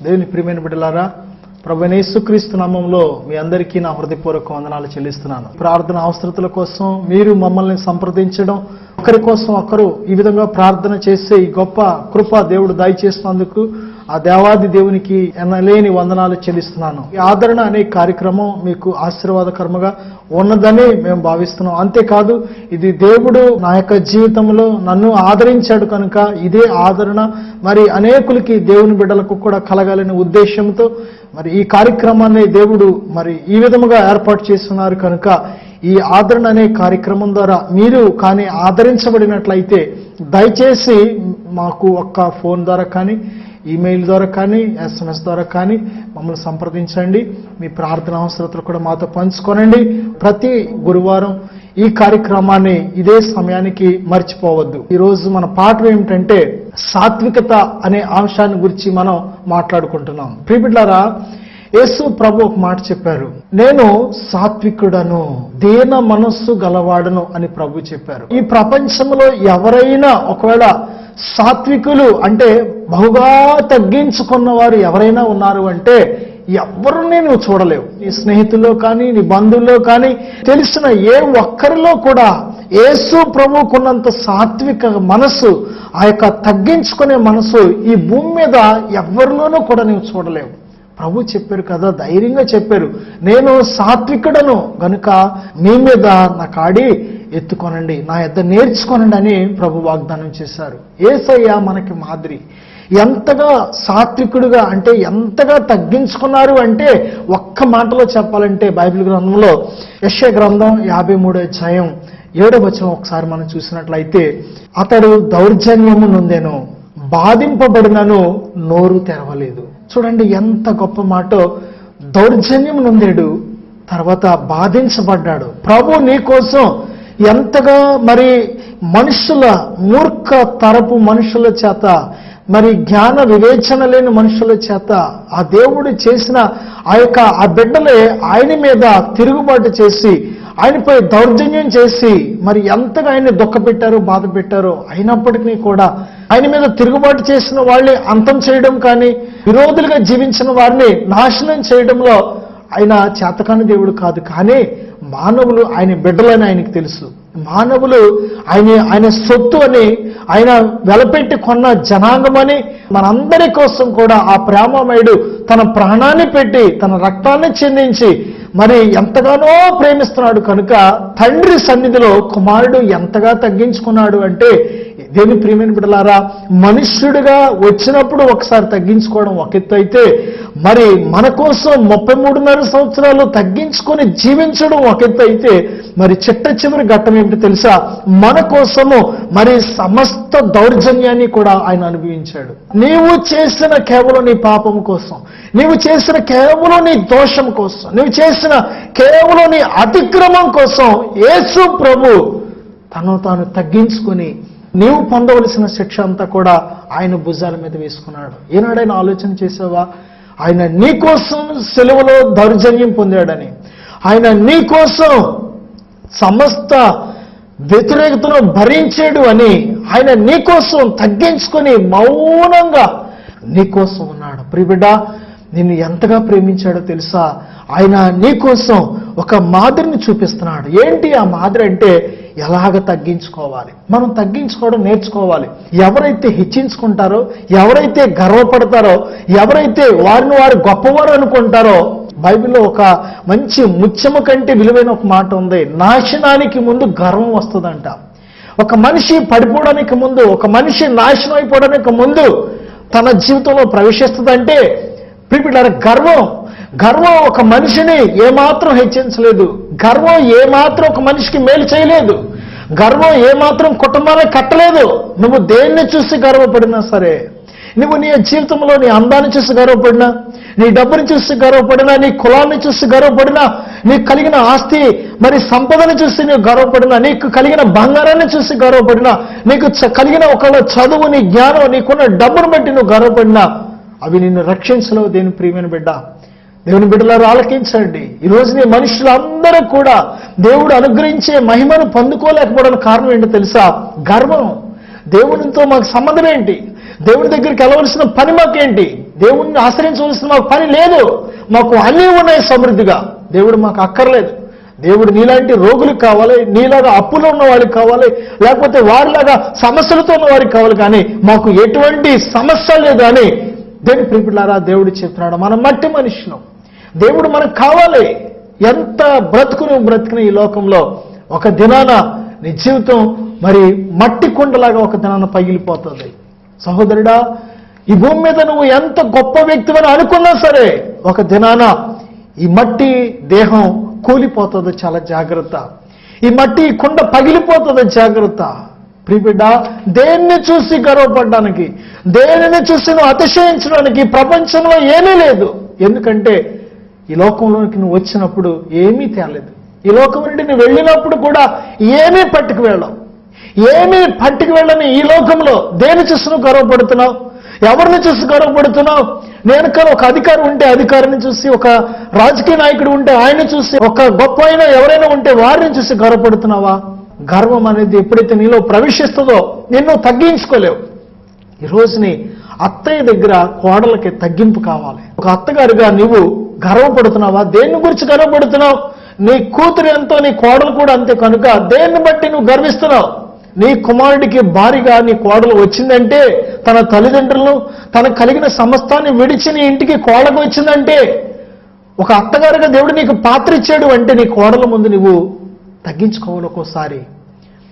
దేవుని ప్రియమైన బిడ్డలారా, ప్రభువైన యేసుక్రీస్తు నామములో మీ అందరికీ నా హృదయపూర్వక వందనాలు చెల్లిస్తున్నాను. ప్రార్థన అవసరతల కోసం మీరు మమ్మల్ని సంప్రదించడం, ఒకరి కోసం ఒకరు ఈ విధంగా ప్రార్థన చేసే ఈ గొప్ప కృప దేవుడు దయచేసినందుకు ఆ దేవాది దేవునికి ఎనలేని వందనాలు చెల్లిస్తున్నాను. ఈ ఆదరణ అనే కార్యక్రమం మీకు ఆశీర్వాదకరంగా ఉన్నదని మేము భావిస్తున్నాం. అంతేకాదు, ఇది దేవుడు నా యొక్క జీవితంలో నన్ను ఆదరించాడు కనుక ఇదే ఆదరణ మరి అనేకులకి, దేవుని బిడ్డలకు కూడా కలగాలనే ఉద్దేశంతో మరి ఈ కార్యక్రమాన్ని దేవుడు మరి ఈ విధముగా ఏర్పాటు చేస్తున్నారు కనుక ఈ ఆదరణ అనే కార్యక్రమం ద్వారా మీరు కానీ ఆదరించబడినట్లయితే దయచేసి మాకు ఒక్క ఫోన్ ద్వారా కానీ, ఈమెయిల్ ద్వారా కానీ, SMS ద్వారా కానీ మమ్మల్ని సంప్రదించండి. మీ ప్రార్థన అవసరతలు కూడా మాతో పంచుకోనండి. ప్రతి గురువారం ఈ కార్యక్రమాన్ని ఇదే సమయానికి మర్చిపోవద్దు. ఈరోజు మన పాఠం ఏమిటంటే సాత్వికత అనే అంశాన్ని గురించి మనం మాట్లాడుకుంటున్నాం. ప్రియబిడ్డలారా, యేసు ప్రభు ఒక మాట చెప్పారు, నేను సాత్వికుడను, దీన మనస్సు గలవాడను అని ప్రభు చెప్పారు. ఈ ప్రపంచంలో ఎవరైనా ఒకవేళ సాత్వికులు అంటే బహుగా తగ్గించుకున్న వారు ఎవరైనా ఉన్నారు అంటే ఎవరిని నువ్వు చూడలేవు. నీ స్నేహితుల్లో కానీ, నీ బంధువుల్లో కానీ, తెలిసిన ఏ ఒక్కరిలో కూడా యేసు ప్రభువుకున్నంత సాత్విక మనసు, ఆ యొక్క తగ్గించుకునే మనసు ఈ భూమి మీద ఎవరిలోనూ కూడా నువ్వు చూడలేవు. ప్రభు చెప్పారు కదా, ధైర్యంగా చెప్పారు, నేను సాత్వికుడను గనుక మీ మీద నా కాడి ఎత్తుకొనండి, నా యొద్ద నేర్చుకోనండి అని ప్రభు వాగ్దానం చేశారు. యేసయ్య మనకి మాదిరి. ఎంతగా సాత్వికుడుగా అంటే ఎంతగా తగ్గించుకున్నారు అంటే ఒక్క మాటలో చెప్పాలంటే బైబిల్ గ్రంథంలో యెషయా గ్రంథం 53వ అధ్యాయం 7వ వచనం ఒకసారి మనం చూసినట్లయితే, అతడు దౌర్జన్యము నొందెను, బాధింపబడినను నోరు తెరవలేదు. చూడండి ఎంత గొప్ప మాటో. దౌర్జన్యం నొందాడు, తర్వాత బాధించబడ్డాడు. ప్రభు నీ కోసం ఎంతగా మరి మనుషుల, మూర్ఖ తరపు మనుషుల చేత, మరి జ్ఞాన వివేచన లేని మనుషుల చేత ఆ దేవుడు చేసిన ఆ బిడ్డలే ఆయన మీద తిరుగుబాటు చేసి, ఆయనపై దౌర్జన్యం చేసి మరి ఎంతగా ఆయన్ని దుఃఖపెట్టారో, బాధ పెట్టారో, అయినప్పటికీ కూడా ఆయన మీద తిరుగుబాటు చేసిన వాళ్ళని అంతం చేయడం కానీ, విరోధులుగా జీవించిన వారిని నాశనం చేయడంలో ఆయన చేతకాని దేవుడు కాదు. కానీ మానవులు ఆయన బిడ్డలని ఆయనకు తెలుసు. మానవులు ఆయన సొత్తు అని, ఆయన వెలపెట్టి కొన్న జనాంగమని, మనందరి కోసం కూడా ఆ ప్రేమమయుడు తన ప్రాణాన్ని పెట్టి, తన రక్తాన్ని చిందించి మరి ఎంతగానో ప్రేమిస్తున్నాడు కనుక తండ్రి సన్నిధిలో కుమారుడు ఎంతగా తగ్గించుకున్నాడు అంటే, దేవుని ప్రియమైన బిడ్డలారా, మనుష్యుడిగా వచ్చినప్పుడు ఒకసారి తగ్గించుకోవడం ఒక ఎత్తు అయితే, మరి మన కోసం 33.5 సంవత్సరాలు తగ్గించుకొని జీవించడం ఒక ఎత్తు అయితే, మరి చిట్ట చివరి ఘట్టం ఏమిటి తెలుసా? మన కోసము మరి సమస్త దౌర్జన్యాన్ని కూడా ఆయన అనుభవించాడు. నీవు చేసిన కేవలం నీ పాపం కోసం, నీవు చేసిన కేవలం నీ దోషం కోసం, నీవు చేసిన కేవలం నీ అతిక్రమం కోసం యేసు ప్రభు తను తాను తగ్గించుకొని నీవు పొందవలసిన శిక్ష అంతా కూడా ఆయన భుజాల మీద వేసుకున్నాడు. ఏనాడైనా ఆలోచన చేసావా? ఆయన నీ కోసం సెలవులో దౌర్జన్యం పొందాడని, ఆయన నీ కోసం సమస్త వ్యతిరేకతను భరించాడు అని, ఆయన నీ కోసం తగ్గించుకొని మౌనంగా నీ కోసం ఉన్నాడు. ప్రియబిడ్డ, నిన్ను ఎంతగా ప్రేమించాడో తెలుసా? ఆయన నీ కోసం ఒక మాదిరిని చూపిస్తున్నాడు. ఏంటి ఆ మాదిరి అంటే, ఎలాగ తగ్గించుకోవాలి. మనం తగ్గించుకోవడం నేర్చుకోవాలి. ఎవరైతే హెచ్చించుకుంటారో, ఎవరైతే గర్వపడతారో, ఎవరైతే వారిని వారు గొప్పవారు అనుకుంటారో, బైబిల్లో ఒక మంచి ముత్యము కంటే విలువైన ఒక మాట ఉంది, నాశనానికి ముందు గర్వం వస్తుందంట. ఒక మనిషి పడిపోవడానికి ముందు, ఒక మనిషి నాశనం అయిపోవడానికి ముందు తన జీవితంలో ప్రవేశిస్తుందంటే ప్రియబిడ్డలారా, గర్వం ఒక మనిషిని ఏమాత్రం హెచ్చించలేదు. గర్వం ఏమాత్రం ఒక మనిషికి మేలు చేయలేదు. గర్వం ఏమాత్రం కుటుంబాన్ని కట్టలేదు. నువ్వు దేన్ని చూసి గర్వపడినా సరే, నువ్వు నీ జీవితంలో నీ అందాన్ని చూసి గర్వపడినా, నీ డబ్బుని చూసి గర్వపడినా, నీ కులాన్ని చూసి గర్వపడినా, నీకు కలిగిన ఆస్తి మరి సంపదను చూసి నువ్వు గర్వపడినా, నీకు కలిగిన బంగారాన్ని చూసి గర్వపడినా, నీకు కలిగిన ఒకళ్ళ చదువు, నీ జ్ఞానం, నీకున్న డబ్బును బట్టి నువ్వు గర్వపడినా, అవి నిన్ను రక్షించలేవు. దేని ప్రియమైన బిడ్డ, దేవుని బిడ్డలారా ఆలకించండి. ఈరోజు నీ మనుషులందరూ కూడా దేవుడు అనుగ్రహించే మహిమను పొందుకోలేకపోవడానికి కారణం ఏంటో తెలుసా? గర్వం. దేవునితో మాకు సంబంధం ఏంటి? దేవుని దగ్గరికి వెళ్ళవలసిన పని మాకేంటి? దేవుణ్ణి ఆశ్రయించవలసిన మాకు పని లేదు, మాకు అన్నీ ఉన్నాయి సమృద్ధిగా, దేవుడు మాకు అక్కర్లేదు. దేవుడు నీలాంటి రోగులకు కావాలి, నీలాగా అప్పులో ఉన్న వారికి కావాలి, లేకపోతే వారిలాగా సమస్యలతో ఉన్న వారికి కావాలి, కానీ మాకు ఎటువంటి సమస్య లేదు అని దేవుని ప్రియులారా దేవుడు చెప్తున్నాడు. మనం మట్టి మనుషులం, దేవుడు మనకు కావాలి. ఎంత బ్రతుకుని ఈ లోకంలో ఒక దినాన నీ జీవితం మరి మట్టి కుండలాగా ఒక దినాన పగిలిపోతుంది. సహోదరుడా, ఈ భూమి మీద నువ్వు ఎంత గొప్ప వ్యక్తివని అనుకున్నా సరే ఒక దినాన ఈ మట్టి దేహం కూలిపోతుంది. చాలా జాగ్రత్త. ఈ మట్టి కుండ పగిలిపోతుంది. జాగ్రత్త. ప్రియబిడ్డ, దేన్ని చూసి గర్వపడడానికి, దేనిని చూసి నువ్వు అతిశయించడానికి ప్రపంచంలో ఏమీ లేదు. ఎందుకంటే ఈ లోకంలోకి నువ్వు వచ్చినప్పుడు ఏమీ తేలేదు. ఈ లోకం నుండి నువ్వు వెళ్ళినప్పుడు కూడా ఏమీ పట్టుకు వెళ్ళవు. ఏమీ పట్టుకు వెళ్ళని ఈ లోకంలో దేని చూసి నువ్వు గర్వపడుతున్నావు? ఎవరిని చూసి గర్వపడుతున్నావు? నేను కానీ ఒక అధికారి ఉంటే అధికారిని చూసి, ఒక రాజకీయ నాయకుడు ఉంటే ఆయన్ని చూసి, ఒక గొప్ప అయినా ఎవరైనా ఉంటే వారిని చూసి గర్వపడుతున్నావా? గర్వం అనేది ఎప్పుడైతే నీలో ప్రవేశిస్తుందో నిన్ను తగ్గించుకోలేవు. ఈ రోజుని అత్తయ్య దగ్గర కోడలకి తగ్గింపు కావాలి. ఒక అత్తగారిగా నువ్వు గర్వపడుతున్నావా? దేన్ని గురించి గర్వపడుతున్నావు? నీ కూతురు ఎంతో నీ కోడలు కూడా అంతే. కనుక దేన్ని బట్టి నువ్వు గర్విస్తున్నావు? నీ కుమారుడికి భారీగా నీ కోడలు వచ్చిందంటే, తన తల్లిదండ్రులను తనకు కలిగిన సమస్తాన్ని విడిచి నీ ఇంటికి కోడకు వచ్చిందంటే, ఒక అత్తగారుగా దేవుడు నీకు పాత్ర ఇచ్చాడు అంటే నీ కోడల ముందు నువ్వు తగ్గించుకోవాలి. ఒక్కోసారి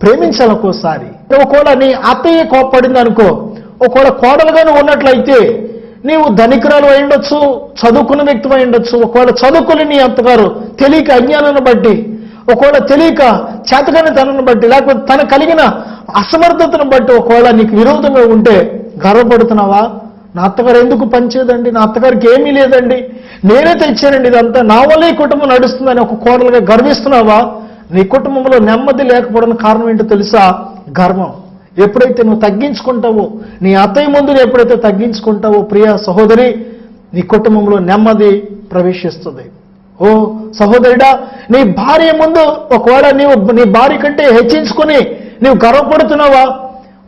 ప్రేమించాలి. ఒక్కోసారి ఒకవేళ నీ అత్తయ్య కోప్పడింది అనుకో, ఒకవేళ కోడలుగా నువ్వు ఉన్నట్లయితే నీవు ధనికురాలు అయి ఉండొచ్చు, చదువుకున్న వ్యక్తి అయి ఉండొచ్చు. ఒకవేళ చదువుకుని నీ అత్తగారు తెలియక అజ్ఞానాన్ని బట్టి, ఒకవేళ తెలియక చేతగాని తనను బట్టి, లేకపోతే తన కలిగిన అసమర్థతను బట్టి ఒకవేళ నీకు విరోధంగా ఉంటే గర్వపడుతున్నావా? నా అత్తగారు ఎందుకు పనిచేయదండి, నా అత్తగారికి ఏమీ లేదండి, నేనే తెచ్చానండి ఇదంతా, నా వల్ల ఈ కుటుంబం నడుస్తుందని ఒక కోడలుగా గర్విస్తున్నావా? నీ కుటుంబంలో నెమ్మది లేకపోవడానికి కారణం ఏంటో తెలుసా? గర్వం. ఎప్పుడైతే నువ్వు తగ్గించుకుంటావో, నీ అత్తయ్య ముందు ఎప్పుడైతే తగ్గించుకుంటావో ప్రియ సహోదరి, నీ కుటుంబంలో నెమ్మది ప్రవేశిస్తుంది. ఓ సహోదరుడా, నీ భార్య ముందు ఒకవేళ నీవు నీ భార్య కంటే హెచ్చించుకుని నీవు గర్వపడుతున్నావా?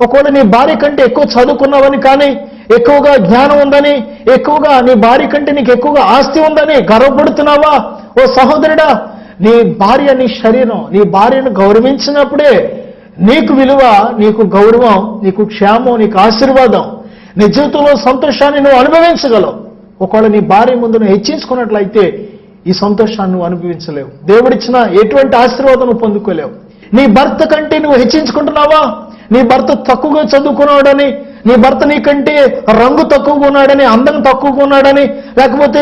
ఒకవేళ నీ భార్య కంటే ఎక్కువ చదువుకున్నావని, కానీ ఎక్కువగా జ్ఞానం ఉందని, ఎక్కువగా నీ భార్య కంటే నీకు ఎక్కువగా ఆస్తి ఉందని గర్వపడుతున్నావా? ఓ సహోదరుడా, నీ భార్య నీ శరీరం, నీ భార్యను గౌరవించినప్పుడే నీకు విలువ, నీకు గౌరవం, నీకు క్షేమం, నీకు ఆశీర్వాదం, నీ జీవితంలో సంతోషాన్ని నువ్వు అనుభవించగలవు. ఒకవేళ నీ భార్య ముందు నువ్వు హెచ్చించుకున్నట్లయితే ఈ సంతోషాన్ని నువ్వు అనుభవించలేవు. దేవుడిచ్చిన ఎటువంటి ఆశీర్వాదం నువ్వు పొందుకోలేవు. నీ భర్త కంటే నువ్వు హెచ్చించుకుంటున్నావా? నీ భర్త తక్కువగా చదువుకున్నాడని, నీ భర్త నీకంటే రంగు తక్కువగా ఉన్నాడని, అందం తక్కువగా ఉన్నాడని, లేకపోతే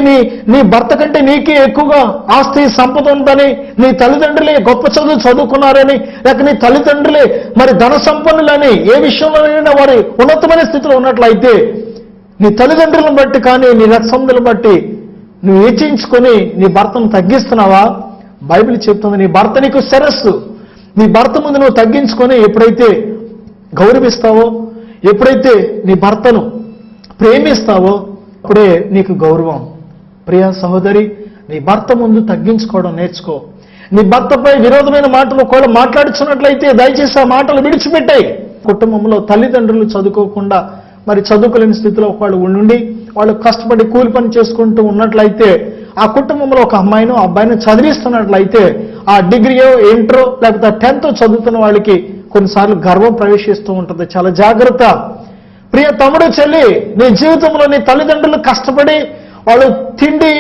నీ భర్త కంటే నీకే ఎక్కువగా ఆస్తి సంపద ఉందని, నీ తల్లిదండ్రులే గొప్ప చదువుకున్నారని, లేక నీ తల్లిదండ్రులే మరి ధన సంపన్నులని, ఏ విషయంలోనైనా వారి ఉన్నతమైన స్థితిలో ఉన్నట్లయితే నీ తల్లిదండ్రులను బట్టి కానీ నీ రక్షణలను బట్టి నువ్వు హెచ్చించుకొని నీ భర్తను తగ్గిస్తున్నావా? బైబిల్ చెప్తుంది, నీ భర్త నీకు శిరస్సు. నీ భర్త ముందు నువ్వు తగ్గించుకొని ఎప్పుడైతే గౌరవిస్తావో, ఎప్పుడైతే నీ భర్తను ప్రేమిస్తావో అప్పుడే నీకు గౌరవం. ప్రియ సహోదరి, నీ భర్త ముందు తగ్గించుకోవడం నేర్చుకో. నీ భర్తపై విరోధమైన మాటలు ఒకవేళ మాట్లాడుచున్నట్లయితే దయచేసి ఆ మాటలు విడిచిపెట్టాయి. కుటుంబంలో తల్లిదండ్రులు చదువుకోకుండా మరి చదువుకోలేని స్థితిలో ఒకళ్ళు ఉండి వాళ్ళు కష్టపడి కూలి పని చేసుకుంటూ ఉన్నట్లయితే, ఆ కుటుంబంలో ఒక అమ్మాయినో అబ్బాయిని చదివిస్తున్నట్లయితే ఆ డిగ్రీయో ఇంటరో లేకపోతే 10th చదువుతున్న వాళ్ళకి కొన్నిసార్లు గర్వం ప్రవేశిస్తూ ఉంటుంది. చాలా జాగ్రత్త. ప్రియ తమ్ముడు, చెల్లి, నీ జీవితంలో నీ తల్లిదండ్రులు కష్టపడి వాళ్ళు తిండి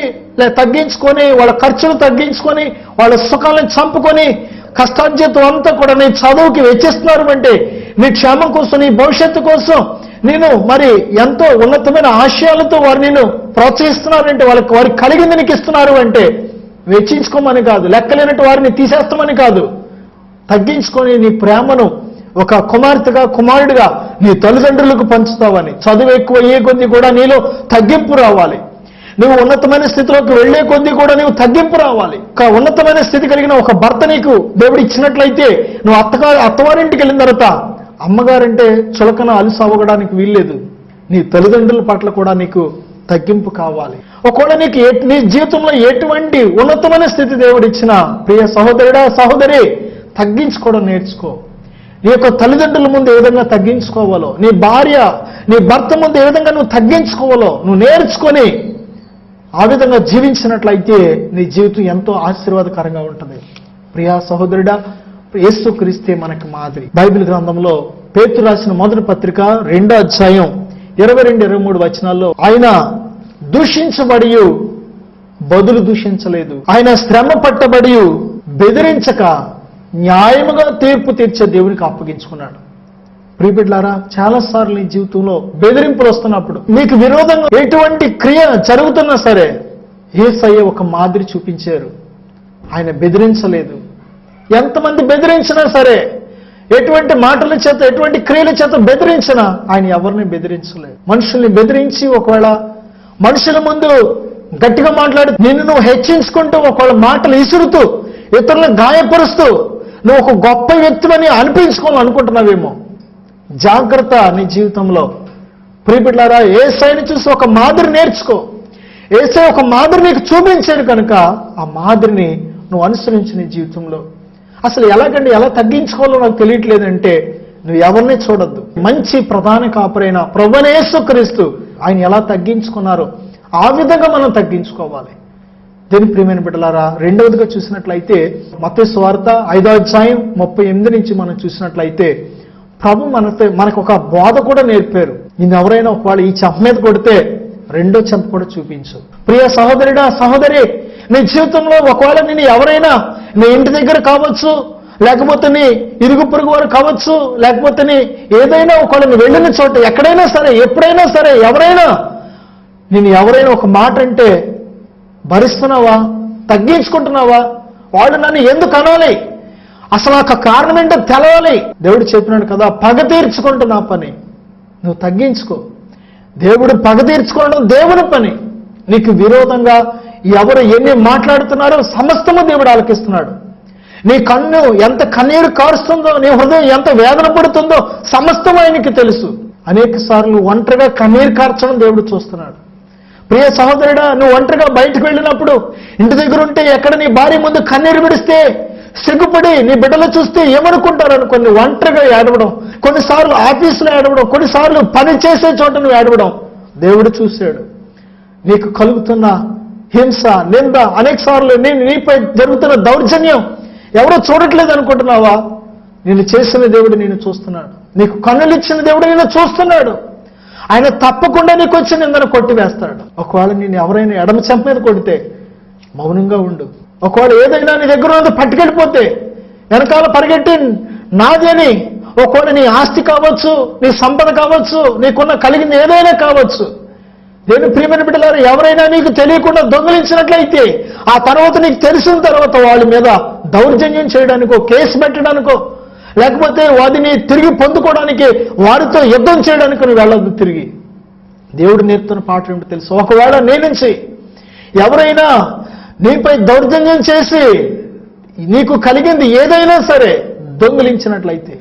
తగ్గించుకొని, వాళ్ళ ఖర్చులు తగ్గించుకొని, వాళ్ళ సుఖాలను చంపుకొని కష్టార్జితం అంతా కూడా నీ చదువుకి వెచ్చిస్తున్నారు అంటే, నీ క్షేమం కోసం, నీ భవిష్యత్తు కోసం నేను మరి ఎంతో ఉన్నతమైన ఆశయాలతో వారు నేను ప్రోత్సహిస్తున్నారంటే, వారికి కలిగింది నీకు ఇస్తున్నారు అంటే వెచ్చించుకోమని కాదు, లెక్కలేనట్టు వారిని తీసేస్తామని కాదు. తగ్గించుకొని నీ ప్రేమను ఒక కుమార్తెగా కుమారుడిగా నీ తల్లిదండ్రులకు పంచుతావని. చదువు ఎక్కువ అయ్యే కొద్దీ కూడా నీలో తగ్గింపు రావాలి. నువ్వు ఉన్నతమైన స్థితిలోకి వెళ్లే కొద్దీ కూడా నువ్వు తగ్గింపు రావాలి. ఒక ఉన్నతమైన స్థితి కలిగిన ఒక భర్త నీకు దేవుడు ఇచ్చినట్లయితే నువ్వు అత్తవారింటికి వెళ్ళిన తర్వాత అమ్మగారంటే చులకన అలుసు అవ్వడానికి వీల్లేదు. నీ తల్లిదండ్రుల పట్ల కూడా నీకు తగ్గింపు కావాలి. ఒకవేళ నీకు నీ జీవితంలో ఎటువంటి ఉన్నతమైన స్థితి దేవుడు ఇచ్చిన ప్రియ సహోదరుడా, సహోదరి, తగ్గించుకోవడం నేర్చుకో. నీ యొక్క తల్లిదండ్రుల ముందు ఏ విధంగా తగ్గించుకోవాలో, నీ భార్య నీ భర్త ముందు ఏ విధంగా నువ్వు తగ్గించుకోవాలో నువ్వు నేర్చుకొని ఆ విధంగా జీవించినట్లయితే నీ జీవితం ఎంతో ఆశీర్వాదకరంగా ఉంటుంది. ప్రియా సహోదరుడా, యేసుక్రీస్తే మనకి మాదిరి. బైబిల్ గ్రంథంలో పేతురు రాసిన మొదటి పత్రిక 2వ అధ్యాయం 22-23 వచనాల్లో ఆయన దూషించబడి బదులు దూషించలేదు, ఆయన శ్రమ పట్టబడి బెదిరించక న్యాయముగా తీర్పు తీర్చే దేవునికి అప్పగించుకున్నాడు. ప్రియబిడ్డలారా, చాలాసార్లు నీ జీవితంలో బెదిరింపులు వస్తున్నప్పుడు, నీకు విరోధంగా ఎటువంటి క్రియ జరుగుతున్నా సరే యేసయ్య ఒక మాదిరి చూపించారు. ఆయన బెదిరించలేదు. ఎంతమంది బెదిరించినా సరే, ఎటువంటి మాటల చేత ఎటువంటి క్రియల చేత బెదిరించినా ఆయన ఎవరిని బెదిరించలేదు. మనుషుల్ని బెదిరించి ఒకవేళ మనుషుల ముందు గట్టిగా మాట్లాడి నిన్ను నువ్వు హెచ్చించుకుంటూ ఒకవేళ మాటలు ఇసురుతూ ఇతరులను గాయపరుస్తూ నువ్వు ఒక గొప్ప వ్యక్తిని అనిపించుకోవాలనుకుంటున్నావేమో. జాగ్రత్త నీ జీవితంలో. ప్రియబిడ్డలారా, యేసయ్యని చూసి ఒక మాదిరి నేర్చుకో. యేసయ్య ఒక మాదిరి నీకు చూపించాడు కనుక ఆ మాదిరిని నువ్వు అనుసరించి నీ జీవితంలో. అసలు ఎలాగండి, ఎలా తగ్గించుకోవాలో నాకు తెలియట్లేదంటే నువ్వు ఎవరిని చూడొద్దు. మంచి ప్రధాన కాపురైన ప్రభువైన యేసుక్రీస్తు ఆయన ఎలా తగ్గించుకున్నారో ఆ విధంగా మనం తగ్గించుకోవాలి. దేని ప్రియమైన బిడ్డలారా, రెండవదిగా చూసినట్లయితే మత్తయి సువార్త 5వ అధ్యాయం 38 నుంచి మనం చూసినట్లయితే ప్రభు మనకు ఒక బోధ కూడా నేర్పారు. నిన్ను ఎవరైనా ఒకవేళ ఈ చెంప మీద కొడితే రెండో చెంప కూడా చూపించు. ప్రియ సహోదరుడా, సహోదరి, నీ జీవితంలో ఒకవేళ నేను ఎవరైనా నీ ఇంటి దగ్గర కావచ్చు, లేకపోతే నీ ఇరుగు పొరుగు వారు కావచ్చు, లేకపోతే నీ ఏదైనా ఒకవేళ నువ్వు వెళ్ళిన చోట ఎక్కడైనా సరే ఎప్పుడైనా సరే ఎవరైనా ఒక మాట అంటే భరిస్తున్నావా, తగ్గించుకుంటున్నావా? వాడు నన్ను ఎందుకు అనాలి, అసలు ఆ కారణం ఏంటో తెలవాలి. దేవుడు చెప్పినాడు కదా, పగ తీర్చుకుంటున్నా పని. నువ్వు తగ్గించుకో. దేవుడు పగ తీర్చుకోవడం దేవుని పని. నీకు విరోధంగా ఎవరు ఎన్ని మాట్లాడుతున్నారో సమస్తము దేవుడు ఆలకిస్తున్నాడు. నీ కన్ను ఎంత కన్నీరు కారుస్తుందో, నీ హృదయం ఎంత వేదన పడుతుందో సమస్తం ఆయనకి తెలుసు. అనేక సార్లు ఒంటరిగా కన్నీరు కార్చడం దేవుడు చూస్తున్నాడు. ప్రియ సహోదరుడా, నువ్వు ఒంటరిగా బయటకు వెళ్ళినప్పుడు ఇంటి దగ్గర ఉంటే ఎక్కడ నీ భార్య ముందు కన్నీరు విడిస్తే సిగ్గుపడి నీ బిడ్డలు చూస్తే ఏమనుకుంటారని కొన్ని ఒంటరిగా ఏడవడం, కొన్నిసార్లు ఆఫీసులో ఏడవడం, కొన్నిసార్లు పని చేసే చోట నువ్వు ఏడవడం దేవుడు చూశాడు. నీకు కలుగుతున్న హింస, నింద, అనేక సార్లు నీపై జరుగుతున్న దౌర్జన్యం ఎవరో చూడట్లేదు అనుకుంటున్నావా? నేను చేసిన దేవుడు నేను చూస్తున్నాడు. నీకు కన్నులు ఇచ్చిన దేవుడు నేను చూస్తున్నాడు. ఆయన తప్పకుండా నీకు వచ్చి నిందను కొట్టివేస్తాడు. ఒకవేళ నేను ఎవరైనా ఎడమ చెంప మీద కొడితే మౌనంగా ఉండు. ఒకవేళ ఏదైనా నీ దగ్గర ఉన్నది పట్టుకెళ్ళిపోతే వెనకాల పరిగెట్టి నాది అని, ఒకవేళ నీ ఆస్తి కావచ్చు, నీ సంపద కావచ్చు, నీకున్న కలిగింది ఏదైనా కావచ్చు, దేవుని ప్రియమైన బిడ్డలారా, ఎవరైనా నీకు తెలియకుండా దొంగిలించినట్లయితే ఆ తర్వాత నీకు తెలిసిన తర్వాత వాళ్ళ మీద దౌర్జన్యం చేయడానికో, కేసు పెట్టడానికో, లేకపోతే వాటిని తిరిగి పొందుకోవడానికి వారితో యుద్ధం చేయడానికి నువ్వు వెళ్ళదు. తిరిగి దేవుడు నేర్పుతున్న పాట ఏమిటో తెలుసు. ఒకవేళ నీ నుంచి ఎవరైనా నీపై దౌర్జన్యం చేసి నీకు కలిగింది ఏదైనా సరే దొంగిలించినట్లయితే,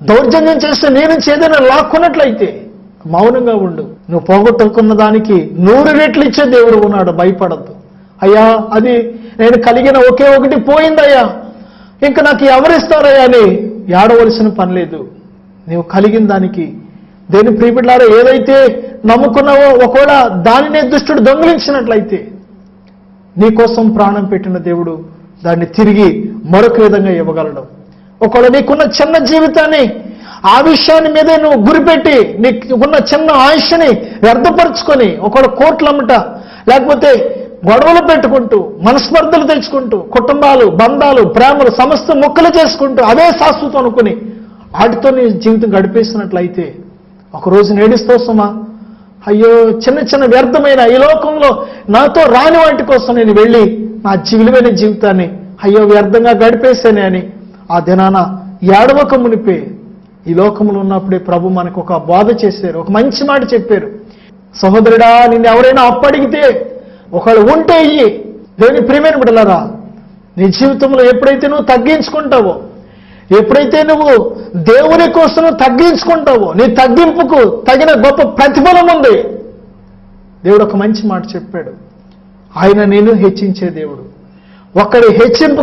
దౌర్జన్యం చేస్తే నీ నుంచి ఏదైనా లాక్కున్నట్లయితే మౌనంగా ఉండు. నువ్వు పోగొట్టుకున్న దానికి 100 రెట్లు ఇచ్చే దేవుడు ఉన్నాడు. భయపడద్దు. అయ్యా, అది నేను కలిగిన ఒకే ఒకటి పోయిందయ్యా, ఇంకా నాకు ఎవరిస్తారయ్యా అని ఏడవలసిన పని లేదు. నీవు కలిగిన దానికి దేని ప్రియబిడ్డలారా ఏదైతే నమ్ముకున్నావో ఒకవేళ దానినే దుష్టుడు దొంగిలించినట్లయితే నీకోసం ప్రాణం పెట్టిన దేవుడు దాన్ని తిరిగి మరొక విధంగా ఇవ్వగలడు. ఒకవేళ నీకున్న చిన్న జీవితాన్ని ఆ విషయాన్ని మీదే నువ్వు గురిపెట్టి నీకున్న చిన్న ఆయుష్ని వ్యర్థపరుచుకొని ఒకవేళ కోట్లమ్మట, లేకపోతే గొడవలు పెట్టుకుంటూ, మనస్పర్ధలు తెచ్చుకుంటూ, కుటుంబాలు, బంధాలు, ప్రేమలు సమస్త ముక్కలు చేసుకుంటూ అవే శాశ్వతం అనుకుని వాటితో నీ జీవితం గడిపేసినట్లయితే ఒకరోజు నేడిస్తోసమా, అయ్యో చిన్న చిన్న వ్యర్థమైన ఈ లోకంలో నాతో రాని వాటి కోసం నేను వెళ్ళి నా విలువైన జీవితాన్ని అయ్యో వ్యర్థంగా గడిపేశానే అని ఆ దినాన ఏడవక మునిపే ఈ లోకంలో ఉన్నప్పుడే ప్రభు మనకు ఒక బోధ చేశారు, ఒక మంచి మాట చెప్పారు. సహోదరుడా, నిన్ను ఎవరైనా అప్పడిగితే ఒకవేళ ఉంటే ఇయ్యి. దేవుని ప్రియమైన బిడ్డలారా, నీ జీవితంలో ఎప్పుడైతే నువ్వు తగ్గించుకుంటావో, ఎప్పుడైతే నువ్వు దేవుని కోసం తగ్గించుకుంటావో, నీ తగ్గింపుకు తగిన గొప్ప ప్రతిఫలం ఉంది. దేవుడు ఒక మంచి మాట చెప్పాడు, ఆయన నేను హెచ్చించే దేవుడు. ఒకడి హెచ్చింపు